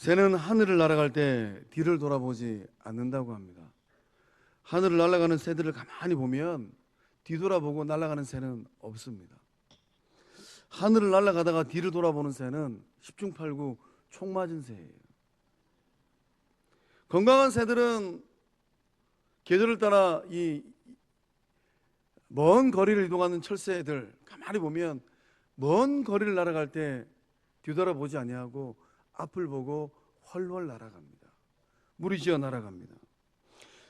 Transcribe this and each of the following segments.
새는 하늘을 날아갈 때 뒤를 돌아보지 않는다고 합니다. 하늘을 날아가는 새들을 가만히 보면 뒤돌아보고 날아가는 새는 없습니다. 하늘을 날아가다가 뒤를 돌아보는 새는 10중 8구 총 맞은 새예요. 건강한 새들은 계절을 따라 이 먼 거리를 이동하는 철새들 가만히 보면 먼 거리를 날아갈 때 뒤돌아보지 아니하고 앞을 보고 훨훨 날아갑니다. 무리지어 날아갑니다.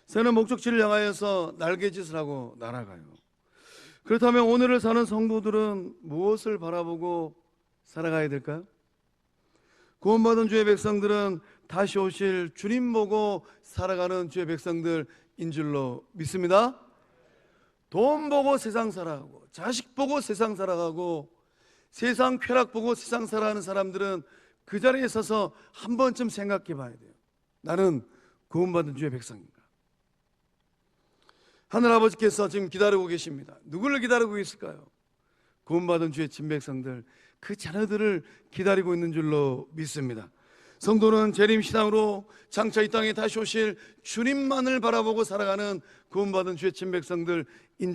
새는 목적지를 향하여서 날개짓을 하고 날아가요. 그렇다면 오늘을 사는 성도들은 무엇을 바라보고 살아가야 될까요? 구원받은 주의 백성들은 다시 오실 주님 보고 살아가는 주의 백성들인 줄로 믿습니다. 돈 보고 세상 살아가고 자식 보고 세상 살아가고 세상 쾌락 보고 세상 살아가는 사람들은 그 자리에 서서 한 번쯤 생각해 봐야 돼요. 나는 구원받은 주의 백성인가? 하늘아버지께서 지금 기다리고 계십니다. 누구를 기다리고 있을까요? 구원받은 주의 친백성들, 그 자녀들을 기다리고 있는 줄로 믿습니다. 성도는 재림신앙으로 장차 이 땅에 다시 오실 주님만을 바라보고 살아가는 구원받은 주의 친백성들인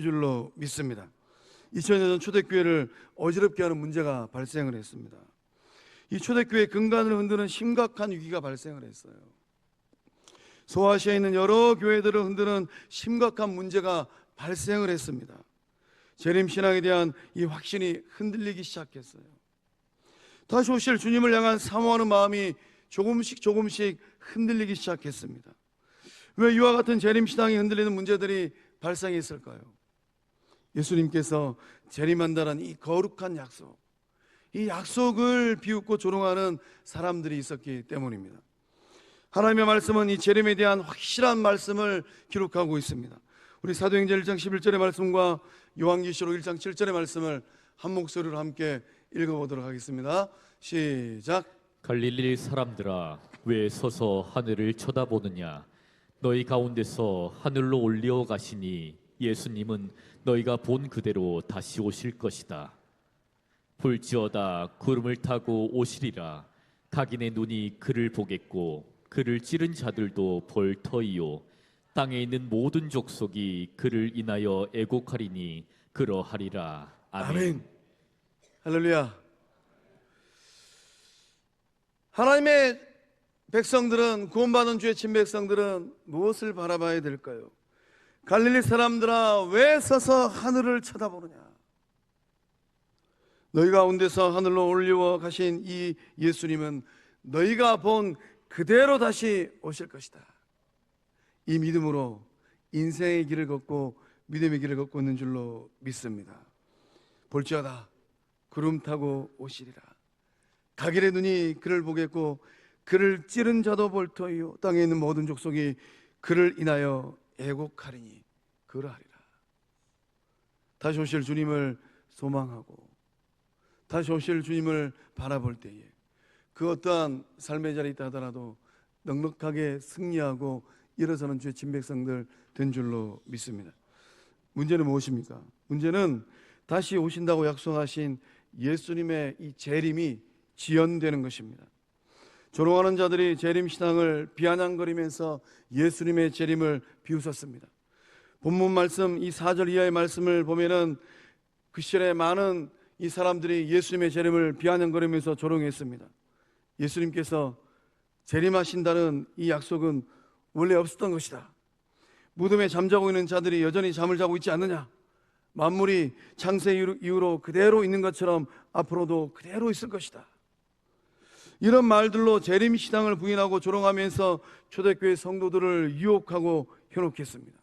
줄로 믿습니다. 2000년 전 초대교회를 어지럽게 하는 문제가 발생을 했습니다. 이 초대교회 근간을 흔드는 심각한 위기가 발생을 했어요. 소아시아에 있는 여러 교회들을 흔드는 심각한 문제가 발생을 했습니다. 재림신앙에 대한 이 확신이 흔들리기 시작했어요. 다시 오실 주님을 향한 사모하는 마음이 조금씩 흔들리기 시작했습니다. 왜 이와 같은 재림신앙이 흔들리는 문제들이 발생했을까요? 예수님께서 재림한다는 이 거룩한 약속, 이 약속을 비웃고 조롱하는 사람들이 있었기 때문입니다. 하나님의 말씀은 이 재림에 대한 확실한 말씀을 기록하고 있습니다. 우리 사도행전 1장 11절의 말씀과 요한계시록 1장 7절의 말씀을 한 목소리로 함께 읽어보도록 하겠습니다. 시작. 갈릴리 사람들아, 왜 서서 하늘을 쳐다보느냐? 너희 가운데서 하늘로 올리어 가시니 예수님은 너희가 본 그대로 다시 오실 것이다. 볼지어다 구름을 타고 오시리라. 각인의 눈이 그를 보겠고 그를 찌른 자들도 볼 터이요 땅에 있는 모든 족속이 그를 인하여 애곡하리니 그러하리라. 아멘. 아멘. 할렐루야. 하나님의 백성들은, 구원받은 주의 친백성들은 무엇을 바라봐야 될까요? 갈릴리 사람들아, 왜 서서 하늘을 쳐다보느냐? 너희 가운데서 하늘로 올리워 가신 이 예수님은 너희가 본 그대로 다시 오실 것이다. 이 믿음으로 인생의 길을 걷고 믿음의 길을 걷고 있는 줄로 믿습니다. 볼지어다 구름 타고 오시리라. 각인의 눈이 그를 보겠고 그를 찌른 자도 볼 터이요 땅에 있는 모든 족속이 그를 인하여 애곡하리니 그러하리라. 다시 오실 주님을 소망하고 다시 오실 주님을 바라볼 때에 그 어떠한 삶의 자리에 있다 하더라도 넉넉하게 승리하고 일어서는 주의 친백성들 된 줄로 믿습니다. 문제는 무엇입니까? 문제는 다시 오신다고 약속하신 예수님의 이 재림이 지연되는 것입니다. 조롱하는 자들이 재림신앙을 비아냥거리면서 예수님의 재림을 비웃었습니다. 본문 말씀 이 4절 이하의 말씀을 보면은 그 시절에 많은 이 사람들이 예수님의 재림을 비아냥거리면서 조롱했습니다. 예수님께서 재림하신다는 이 약속은 원래 없었던 것이다. 무덤에 잠자고 있는 자들이 여전히 잠을 자고 있지 않느냐? 만물이 창세 이후로 그대로 있는 것처럼 앞으로도 그대로 있을 것이다. 이런 말들로 재림신앙을 부인하고 조롱하면서 초대교회 성도들을 유혹하고 현혹했습니다.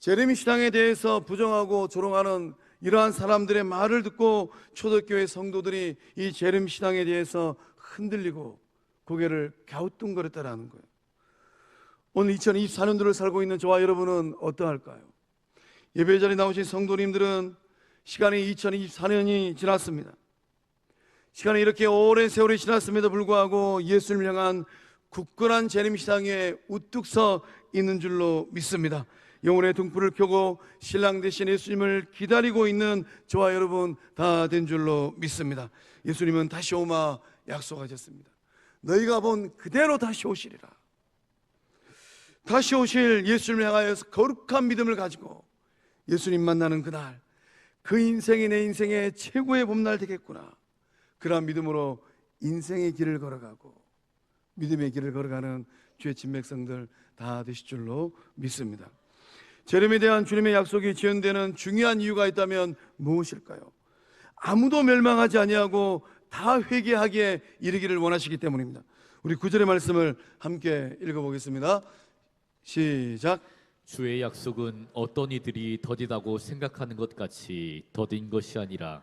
재림신앙에 대해서 부정하고 조롱하는 이러한 사람들의 말을 듣고 초대교회 성도들이 이 재림신앙에 대해서 흔들리고 고개를 갸우뚱거렸다라는 거예요. 오늘 2024년도를 살고 있는 저와 여러분은 어떠할까요? 예배 자리에 나오신 성도님들은 시간이 2024년이 지났습니다. 시간이 이렇게 오랜 세월이 지났음에도 불구하고 예수님을 향한 굳건한 재림신앙에 우뚝 서 있는 줄로 믿습니다. 영혼의 등불을 켜고 신랑 되신 예수님을 기다리고 있는 저와 여러분 다 된 줄로 믿습니다. 예수님은 다시 오마 약속하셨습니다. 너희가 본 그대로 다시 오시리라. 다시 오실 예수님을 향하여서 거룩한 믿음을 가지고 예수님 만나는 그날, 그 인생이 내 인생의 최고의 봄날 되겠구나. 그러한 믿음으로 인생의 길을 걸어가고 믿음의 길을 걸어가는 주의 친백성들 다 되실 줄로 믿습니다. 재림에 대한 주님의 약속이 지연되는 중요한 이유가 있다면 무엇일까요? 아무도 멸망하지 아니하고 다 회개하기에 이르기를 원하시기 때문입니다. 우리 9절의 말씀을 함께 읽어보겠습니다. 시작. 주의 약속은 어떤 이들이 더디다고 생각하는 것 같이 더딘 것이 아니라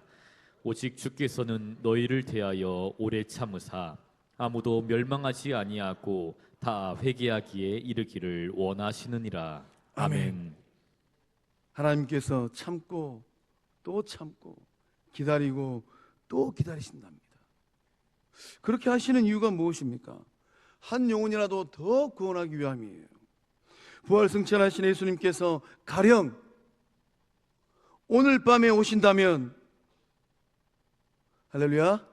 오직 주께서는 너희를 대하여 오래 참으사 아무도 멸망하지 아니하고 다 회개하기에 이르기를 원하시느니라. 아멘. 하나님께서 참고 또 참고 기다리고 또 기다리신답니다. 그렇게 하시는 이유가 무엇입니까? 한 영혼이라도 더 구원하기 위함이에요. 부활 승천하신 예수님께서 가령 오늘 밤에 오신다면, 할렐루야,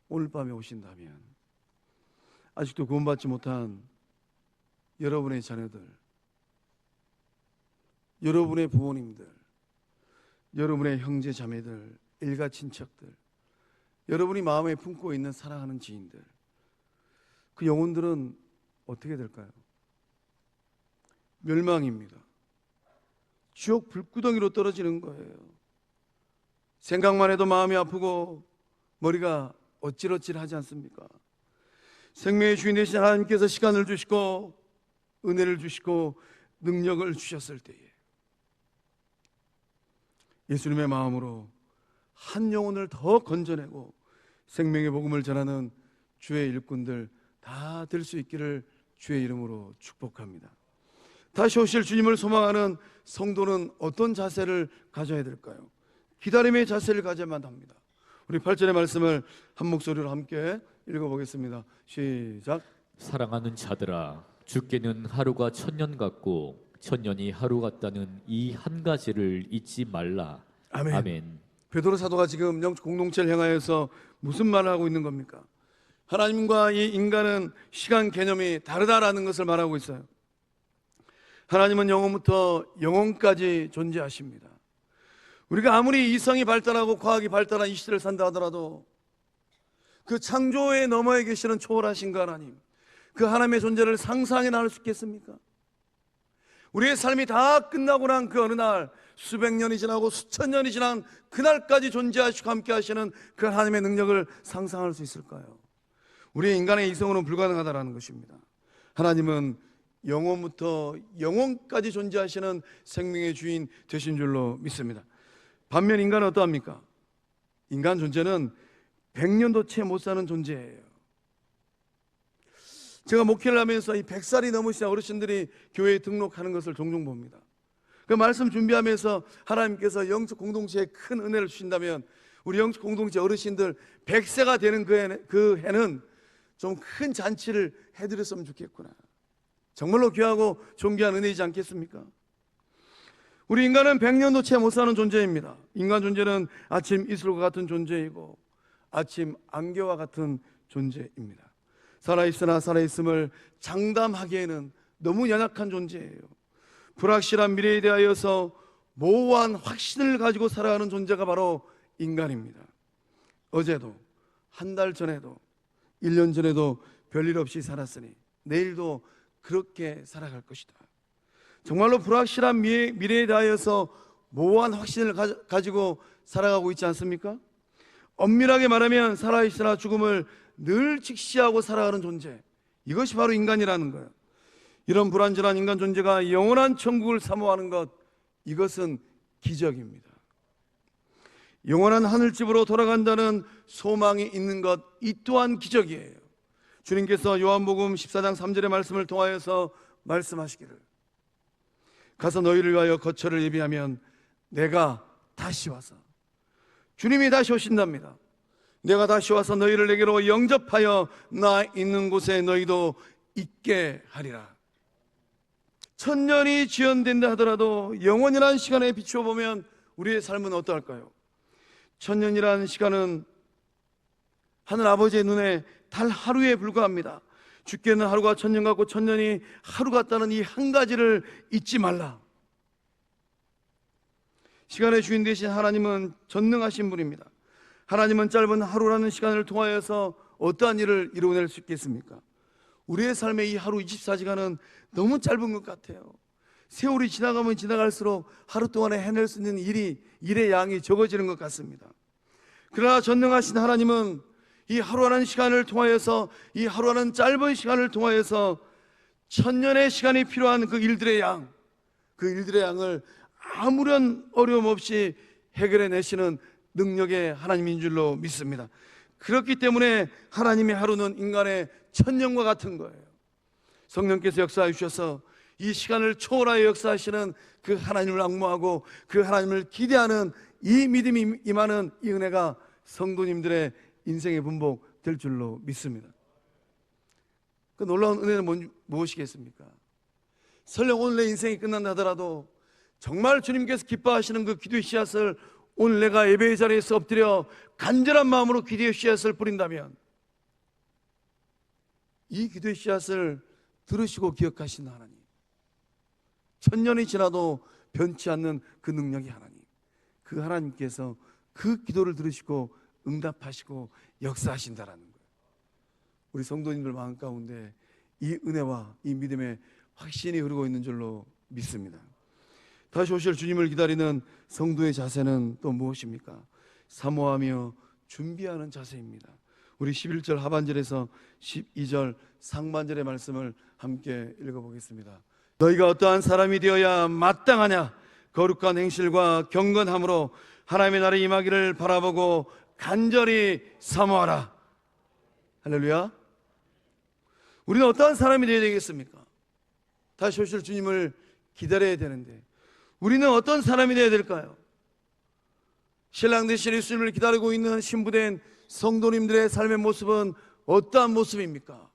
오늘 밤에 오신다면 아직도 구원받지 못한 여러분의 자녀들, 여러분의 부모님들, 여러분의 형제 자매들, 일가 친척들, 여러분이 마음에 품고 있는 사랑하는 지인들, 그 영혼들은 어떻게 될까요? 멸망입니다. 지옥 불구덩이로 떨어지는 거예요. 생각만 해도 마음이 아프고 머리가 어찔어찔하지 않습니까? 생명의 주인 되신 하나님께서 시간을 주시고 은혜를 주시고 능력을 주셨을 때에 예수님의 마음으로 한 영혼을 더 건져내고 생명의 복음을 전하는 주의 일꾼들 다 될 수 있기를 주의 이름으로 축복합니다. 다시 오실 주님을 소망하는 성도는 어떤 자세를 가져야 될까요? 기다림의 자세를 가져야만 합니다. 우리 8절의 말씀을 한 목소리로 함께 읽어보겠습니다. 시작. 사랑하는 자들아, 주께는 하루가 천년 같고 천년이 하루 같다는 이 한 가지를 잊지 말라. 아멘. 아멘. 베드로 사도가 지금 영적 공동체를 향하여서 무슨 말을 하고 있는 겁니까? 하나님과 이 인간은 시간 개념이 다르다라는 것을 말하고 있어요. 하나님은 영원부터 영원까지 존재하십니다. 우리가 아무리 이성이 발달하고 과학이 발달한 이 시대를 산다 하더라도 그 창조의 너머에 계시는 초월하신 그 하나님, 그 하나님의 존재를 상상해 나올 수 있겠습니까? 우리의 삶이 다 끝나고 난 그 어느 날, 수백 년이 지나고 수천 년이 지난 그날까지 존재하시고 함께 하시는 그 하나님의 능력을 상상할 수 있을까요? 우리 인간의 이성으로는 불가능하다는 것입니다. 하나님은 영원부터 영원까지 존재하시는 생명의 주인 되신 줄로 믿습니다. 반면 인간은 어떠합니까? 인간 존재는 100년도 채 못 사는 존재예요. 제가 목회를 하면서 이 100살이 넘으신 어르신들이 교회에 등록하는 것을 종종 봅니다. 그 말씀 준비하면서 하나님께서 영적 공동체에 큰 은혜를 주신다면 우리 영적 공동체 어르신들 100세가 되는 그 해는 좀 큰 잔치를 해드렸으면 좋겠구나. 정말로 귀하고 존귀한 은혜이지 않겠습니까? 우리 인간은 100년도 채 못 사는 존재입니다. 인간 존재는 아침 이슬과 같은 존재이고 아침 안개와 같은 존재입니다. 살아있으나 살아있음을 장담하기에는 너무 연약한 존재예요. 불확실한 미래에 대하여서 모호한 확신을 가지고 살아가는 존재가 바로 인간입니다. 어제도, 한 달 전에도, 1년 전에도 별일 없이 살았으니 내일도 그렇게 살아갈 것이다. 정말로 불확실한 미래에 대하여서 모호한 확신을 가지고 살아가고 있지 않습니까? 엄밀하게 말하면 살아있으나 죽음을 늘 직시하고 살아가는 존재, 이것이 바로 인간이라는 거예요. 이런 불완전한 인간 존재가 영원한 천국을 사모하는 것, 이것은 기적입니다. 영원한 하늘집으로 돌아간다는 소망이 있는 것, 이 또한 기적이에요. 주님께서 요한복음 14장 3절의 말씀을 통하여서 말씀하시기를, 가서 너희를 위하여 거처를 예비하면 내가 다시 와서, 주님이 다시 오신답니다. 내가 다시 와서 너희를 내게로 영접하여 나 있는 곳에 너희도 있게 하리라. 천년이 지연된다 하더라도 영원이라는 시간에 비추어 보면 우리의 삶은 어떠할까요? 천년이라는 시간은 하늘 아버지의 눈에 단 하루에 불과합니다. 주께는 하루가 천년 같고 천년이 하루 같다는 이 한 가지를 잊지 말라. 시간의 주인 되신 하나님은 전능하신 분입니다. 하나님은 짧은 하루라는 시간을 통하여서 어떠한 일을 이루어낼 수 있겠습니까? 우리의 삶의 이 하루 24시간은 너무 짧은 것 같아요. 세월이 지나가면 지나갈수록 하루 동안에 해낼 수 있는 일의 양이 적어지는 것 같습니다. 그러나 전능하신 하나님은 이 하루라는 시간을 통하여서, 이 하루라는 짧은 시간을 통하여서 천년의 시간이 필요한 그 일들의 양을 아무런 어려움 없이 해결해 내시는 능력의 하나님인 줄로 믿습니다. 그렇기 때문에 하나님의 하루는 인간의 천년과 같은 거예요. 성령께서 역사해 주셔서 이 시간을 초월하여 역사하시는 그 하나님을 앙모하고 그 하나님을 기대하는 이 믿음이 임하는 이 은혜가 성도님들의 인생의 분복 될 줄로 믿습니다. 그 놀라운 은혜는 무엇이겠습니까? 설령 오늘 내 인생이 끝난다 하더라도 정말 주님께서 기뻐하시는 그 기도의 씨앗을 오늘 내가 예배의 자리에서 엎드려 간절한 마음으로 기도의 씨앗을 뿌린다면 이 기도의 씨앗을 들으시고 기억하시는 하나님, 천년이 지나도 변치 않는 그 능력의 하나님, 그 하나님께서 그 기도를 들으시고 응답하시고 역사하신다라는 거예요. 우리 성도님들 마음 가운데 이 은혜와 이 믿음의 확신이 흐르고 있는 줄로 믿습니다. 다시 오실 주님을 기다리는 성도의 자세는 또 무엇입니까? 사모하며 준비하는 자세입니다. 우리 11절 하반절에서 12절 상반절의 말씀을 함께 읽어보겠습니다. 너희가 어떠한 사람이 되어야 마땅하냐? 거룩한 행실과 경건함으로 하나님의 나라에 임하기를 바라보고 간절히 사모하라. 할렐루야. 우리는 어떠한 사람이 되어야 되겠습니까? 다시 오실 주님을 기다려야 되는데 우리는 어떤 사람이 되어야 될까요? 신랑 되신 예수님을 기다리고 있는 신부된 성도님들의 삶의 모습은 어떠한 모습입니까?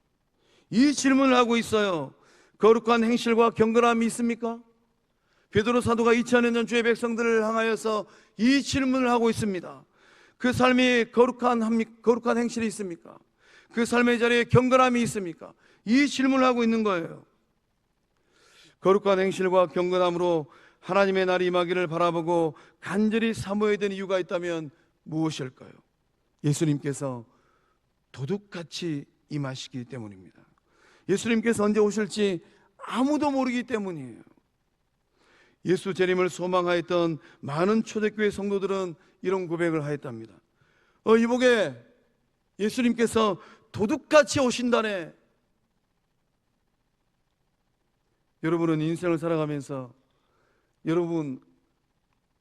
이 질문을 하고 있어요. 거룩한 행실과 경건함이 있습니까? 베드로 사도가 2000년 전 주의 백성들을 향하여서 이 질문을 하고 있습니다. 그 삶이 거룩한 행실이 있습니까? 그 삶의 자리에 경건함이 있습니까? 이 질문을 하고 있는 거예요. 거룩한 행실과 경건함으로 하나님의 날이 임하기를 바라보고 간절히 사모해야 되는 이유가 있다면 무엇일까요? 예수님께서 도둑같이 임하시기 때문입니다. 예수님께서 언제 오실지 아무도 모르기 때문이에요. 예수 재림을 소망하였던 많은 초대교회 성도들은 이런 고백을 하였답니다. 이복에 예수님께서 도둑같이 오신다네. 여러분은 인생을 살아가면서 여러분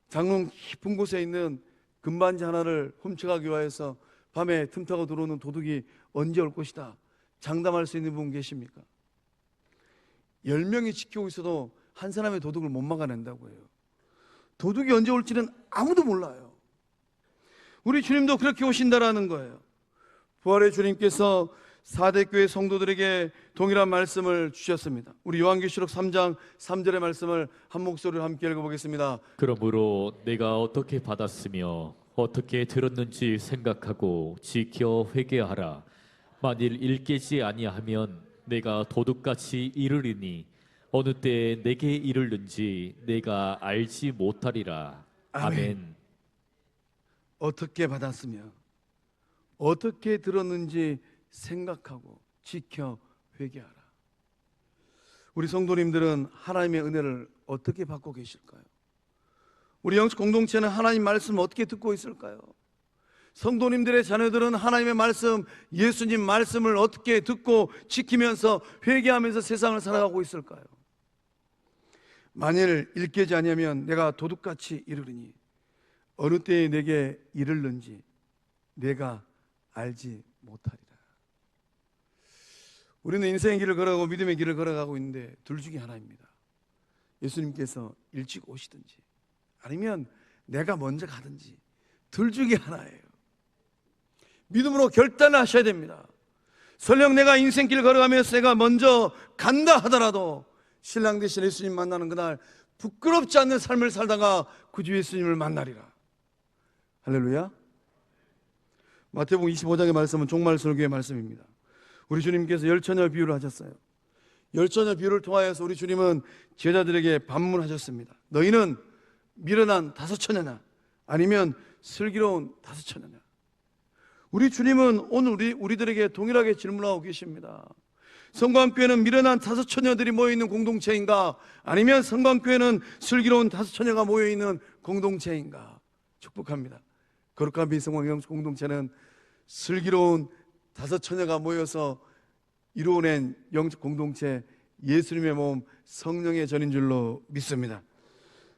장롱 깊은 곳에 있는 금반지 하나를 훔쳐가기 위해서 밤에 틈타고 들어오는 도둑이 언제 올 것이다 장담할 수 있는 분 계십니까? 10명이 지키고 있어도 한 사람의 도둑을 못 막아낸다고 해요. 도둑이 언제 올지는 아무도 몰라요. 우리 주님도 그렇게 오신다라는 거예요. 부활의 주님께서 4대 교회 성도들에게 동일한 말씀을 주셨습니다. 우리 요한계시록 3장 3절의 말씀을 한 목소리로 함께 읽어보겠습니다. 그러므로 내가 어떻게 받았으며 어떻게 들었는지 생각하고 지켜 회개하라. 만일 일깨지 아니하면 내가 도둑같이 이르리니 어느 때에 내게 이르는지 내가 알지 못하리라. 아멘. 어떻게 받았으며 어떻게 들었는지 생각하고 지켜 회개하라. 우리 성도님들은 하나님의 은혜를 어떻게 받고 계실까요? 우리 영적 공동체는 하나님 말씀을 어떻게 듣고 있을까요? 성도님들의 자녀들은 하나님의 말씀, 예수님 말씀을 어떻게 듣고 지키면서 회개하면서 세상을 살아가고 있을까요? 만일 일깨지 아니하면 내가 도둑같이 이르리니 어느 때에 내게 이르는지 내가 알지 못하리라. 우리는 인생의 길을 걸어가고 믿음의 길을 걸어가고 있는데 둘 중에 하나입니다. 예수님께서 일찍 오시든지 아니면 내가 먼저 가든지 둘 중에 하나예요. 믿음으로 결단을 하셔야 됩니다. 설령 내가 인생길 걸어가면서 내가 먼저 간다 하더라도 신랑 되신 예수님 만나는 그날 부끄럽지 않는 삶을 살다가 구주 예수님을 만나리라. 할렐루야. 마태복음 25장의 말씀은 종말 설교의 말씀입니다. 우리 주님께서 열처녀 비유를 하셨어요. 열처녀 비유를 통하여서 우리 주님은 제자들에게 반문하셨습니다. 너희는 미련한 다섯 처녀냐 아니면 슬기로운 다섯 처녀냐. 우리 주님은 오늘 우리들에게 동일하게 질문하고 계십니다. 성광교회는 미련한 다섯 처녀들이 모여있는 공동체인가 아니면 성광교회는 슬기로운 다섯 처녀가 모여있는 공동체인가. 축복합니다. 거룩한 비성광 공동체는 슬기로운 다섯 처녀가 모여서 이루어낸 영적 공동체, 예수님의 몸, 성령의 전인 줄로 믿습니다.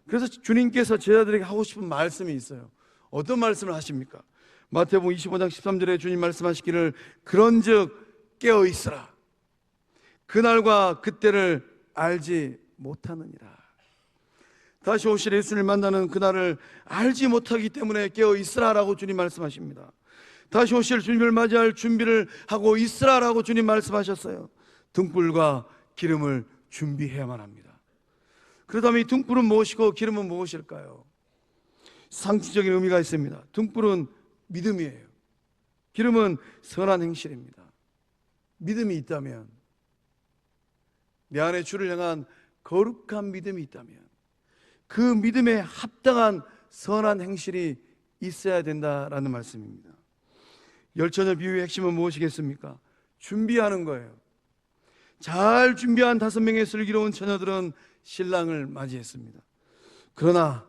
그래서 주님께서 제자들에게 하고 싶은 말씀이 있어요. 어떤 말씀을 하십니까? 마태복음 25장 13절에 주님 말씀하시기를 그런즉 깨어있으라. 그날과 그때를 알지 못하느니라. 다시 오실 예수님을 만나는 그날을 알지 못하기 때문에 깨어있으라라고 주님 말씀하십니다. 다시 오실 주님을 맞이할 준비를 하고 있으라라고 주님 말씀하셨어요. 등불과 기름을 준비해야만 합니다. 그렇다면 이 등불은 무엇이고 기름은 무엇일까요? 상징적인 의미가 있습니다. 등불은 믿음이에요. 기름은 선한 행실입니다. 믿음이 있다면, 내 안에 주를 향한 거룩한 믿음이 있다면 그 믿음에 합당한 선한 행실이 있어야 된다라는 말씀입니다. 열처녀 비유의 핵심은 무엇이겠습니까? 준비하는 거예요. 잘 준비한 5명의 슬기로운 처녀들은 신랑을 맞이했습니다. 그러나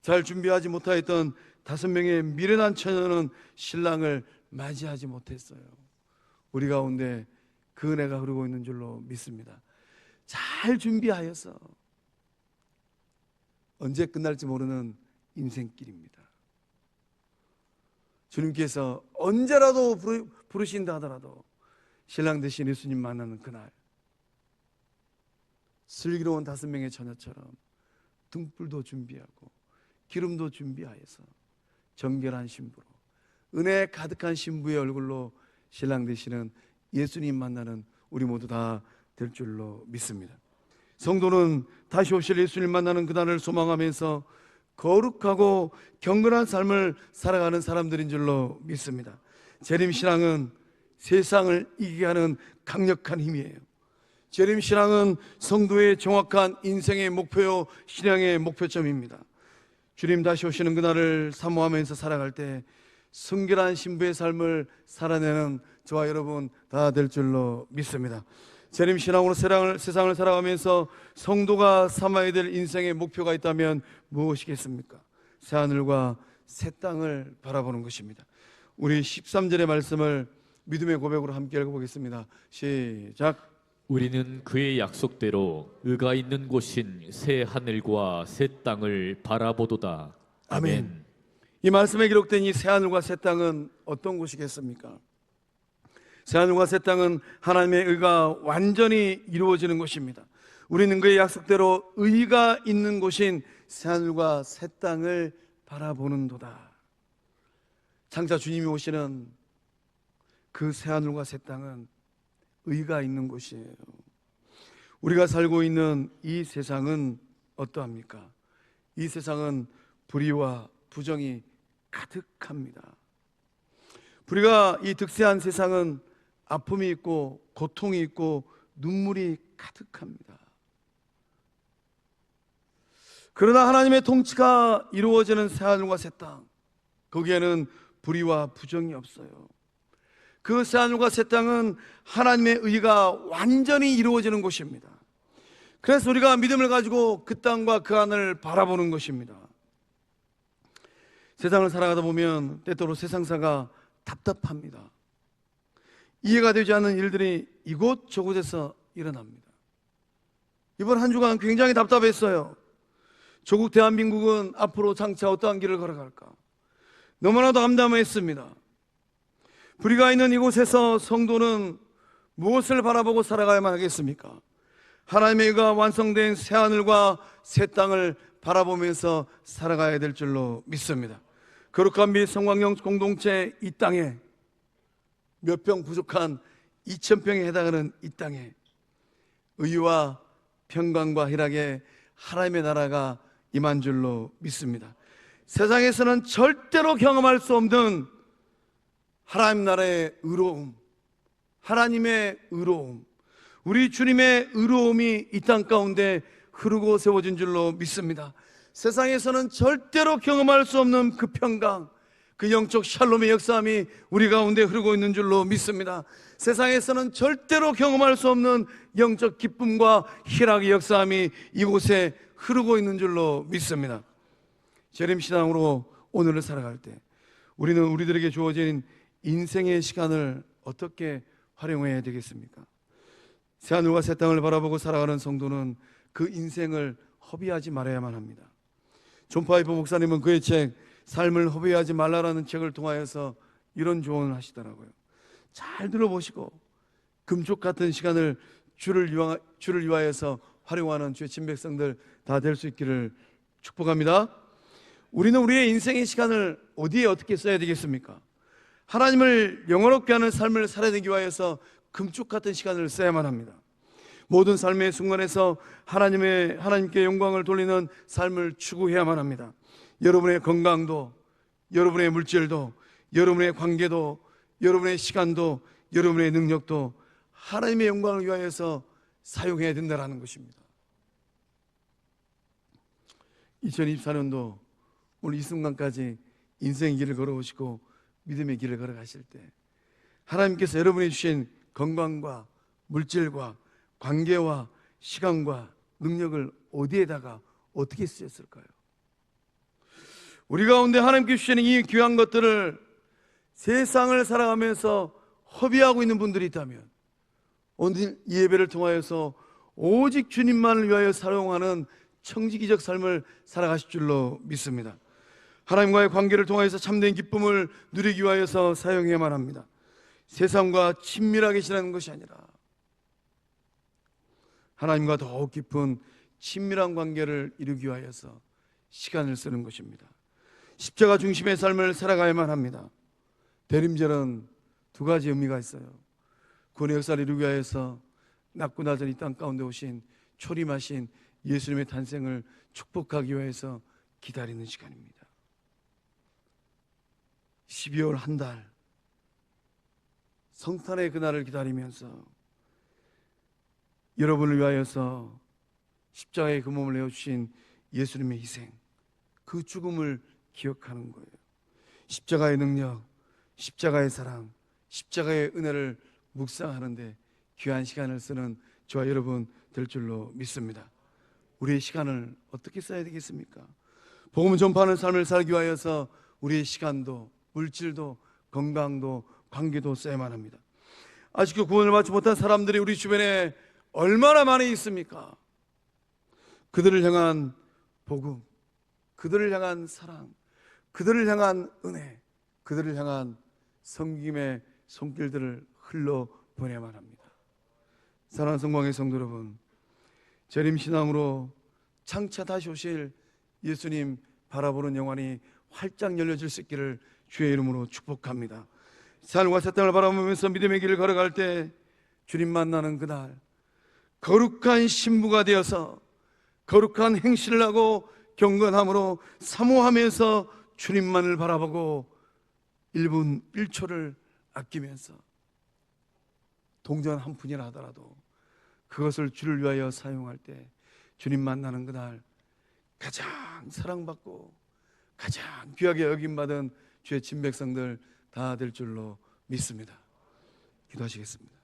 잘 준비하지 못하였던 5명의 미련한 처녀는 신랑을 맞이하지 못했어요. 우리 가운데 그 은혜가 흐르고 있는 줄로 믿습니다. 잘 준비하여서 언제 끝날지 모르는 인생길입니다. 주님께서 언제라도 부르신다 하더라도 신랑 되신 예수님 만나는 그날, 슬기로운 5명의 처녀처럼 등불도 준비하고 기름도 준비하여서 정결한 신부로, 은혜 가득한 신부의 얼굴로 신랑 되시는 예수님 만나는 우리 모두 다 될 줄로 믿습니다. 성도는 다시 오실 예수님 만나는 그날을 소망하면서 거룩하고 경건한 삶을 살아가는 사람들인 줄로 믿습니다. 재림신앙은 세상을 이기게 하는 강력한 힘이에요. 재림신앙은 성도의 정확한 인생의 목표요, 신앙의 목표점입니다. 주님 다시 오시는 그날을 사모하면서 살아갈 때 순결한 신부의 삶을 살아내는 저와 여러분 다 될 줄로 믿습니다. 재림신앙으로 세상을 살아가면서 성도가 삼아야 될 인생의 목표가 있다면 무엇이겠습니까? 새하늘과 새 땅을 바라보는 것입니다. 우리 13절의 말씀을 믿음의 고백으로 함께 읽어보겠습니다. 시작. 우리는 그의 약속대로 의가 있는 곳인 새 하늘과 새 땅을 바라보도다. 아멘. 이 말씀에 기록된 이 새하늘과 새 땅은 어떤 곳이겠습니까? 새하늘과 새 땅은 하나님의 의가 완전히 이루어지는 곳입니다. 우리는 그의 약속대로 의가 있는 곳인 새하늘과 새 땅을 바라보는도다. 장차 주님이 오시는 그 새하늘과 새 땅은 의가 있는 곳이에요. 우리가 살고 있는 이 세상은 어떠합니까? 이 세상은 불의와 부정이 가득합니다. 우리가 이 득세한 세상은 아픔이 있고 고통이 있고 눈물이 가득합니다. 그러나 하나님의 통치가 이루어지는 새하늘과 새 땅, 거기에는 불의와 부정이 없어요. 그 새하늘과 새 땅은 하나님의 의가 완전히 이루어지는 곳입니다. 그래서 우리가 믿음을 가지고 그 땅과 그 하늘을 바라보는 것입니다. 세상을 살아가다 보면 때때로 세상사가 답답합니다. 이해가 되지 않는 일들이 이곳 저곳에서 일어납니다. 이번 한 주간 굉장히 답답했어요. 조국 대한민국은 앞으로 장차 어떠한 길을 걸어갈까? 너무나도 암담했습니다. 불의가 있는 이곳에서 성도는 무엇을 바라보고 살아가야만 하겠습니까? 하나님의 의가 완성된 새하늘과 새 땅을 바라보면서 살아가야 될 줄로 믿습니다. 거룩한 및 성광영 공동체 이 땅에 몇 평 부족한 2,000평에 해당하는 이 땅에 의와 평강과 희락의 하나님의 나라가 임한 줄로 믿습니다. 세상에서는 절대로 경험할 수 없는 하나님 나라의 의로움, 하나님의 의로움, 우리 주님의 의로움이 이 땅 가운데 흐르고 세워진 줄로 믿습니다. 세상에서는 절대로 경험할 수 없는 그 평강, 그 영적 샬롬의 역사함이 우리 가운데 흐르고 있는 줄로 믿습니다. 세상에서는 절대로 경험할 수 없는 영적 기쁨과 희락의 역사함이 이곳에 흐르고 있는 줄로 믿습니다. 재림신앙으로 오늘을 살아갈 때 우리는 우리들에게 주어진 인생의 시간을 어떻게 활용해야 되겠습니까? 새하늘과 새 땅을 바라보고 살아가는 성도는 그 인생을 허비하지 말아야만 합니다. 존 파이프 목사님은 그의 책 삶을 허비하지 말라라는 책을 통하여서 이런 조언을 하시더라고요. 잘 들어보시고 금쪽 같은 시간을 주를 위하여서 활용하는 주의 친백성들 다 될 수 있기를 축복합니다. 우리는 우리의 인생의 시간을 어디에 어떻게 써야 되겠습니까? 하나님을 영원롭게 하는 삶을 살아내기 위하여서 금쪽 같은 시간을 써야만 합니다. 모든 삶의 순간에서 하나님께 영광을 돌리는 삶을 추구해야만 합니다. 여러분의 건강도, 여러분의 물질도, 여러분의 관계도, 여러분의 시간도, 여러분의 능력도 하나님의 영광을 위하여서 사용해야 된다는 것입니다. 2024년도 오늘 이 순간까지 인생의 길을 걸어오시고 믿음의 길을 걸어가실 때 하나님께서 여러분이 주신 건강과 물질과 관계와 시간과 능력을 어디에다가 어떻게 쓰셨을까요? 우리 가운데 하나님께 주시는 이 귀한 것들을 세상을 살아가면서 허비하고 있는 분들이 있다면 오늘 이 예배를 통하여서 오직 주님만을 위하여 사용하는 청지기적 삶을 살아가실 줄로 믿습니다. 하나님과의 관계를 통하여서 참된 기쁨을 누리기 위하여서 사용해야만 합니다. 세상과 친밀하게 지내는 것이 아니라 하나님과 더욱 깊은 친밀한 관계를 이루기 위하여서 시간을 쓰는 것입니다. 십자가 중심의 삶을 살아가야만 합니다. 대림절은 두 가지 의미가 있어요. 구원의 역사를 이루기 위하여서 낮고 낮은 이 땅 가운데 오신 초림하신 예수님의 탄생을 축복하기 위해서 기다리는 시간입니다. 12월 한 달 성탄의 그날을 기다리면서 여러분을 위하여서 십자가의 그 몸을 내어주신 예수님의 희생, 그 죽음을 기억하는 거예요. 십자가의 능력, 십자가의 사랑, 십자가의 은혜를 묵상하는데 귀한 시간을 쓰는 저와 여러분 될 줄로 믿습니다. 우리의 시간을 어떻게 써야 되겠습니까? 복음 전파하는 삶을 살기 위하여서 우리의 시간도 물질도 건강도 관계도 써야만 합니다. 아직도 구원을 받지 못한 사람들이 우리 주변에 얼마나 많이 있습니까? 그들을 향한 복음, 그들을 향한 사랑, 그들을 향한 은혜, 그들을 향한 섬김의 손길들을 흘러 보내야만 합니다. 사랑하는 성광의 성도 여러분, 재림신앙으로 장차 다시 오실 예수님 바라보는 영안이 활짝 열려질 수 있기를 주의 이름으로 축복합니다. 하늘과 새 땅을 바라보면서 믿음의 길을 걸어갈 때 주님 만나는 그날 거룩한 신부가 되어서 거룩한 행실을 하고 경건함으로 사모하면서 주님만을 바라보고 1분 1초를 아끼면서 동전 한 푼이라 하더라도 그것을 주를 위하여 사용할 때 주님 만나는 그날 가장 사랑받고 가장 귀하게 여김받은 주의 친백성들 다 될 줄로 믿습니다. 기도하시겠습니다.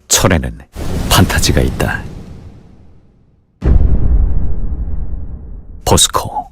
철에는 판타지가 있다. 포스코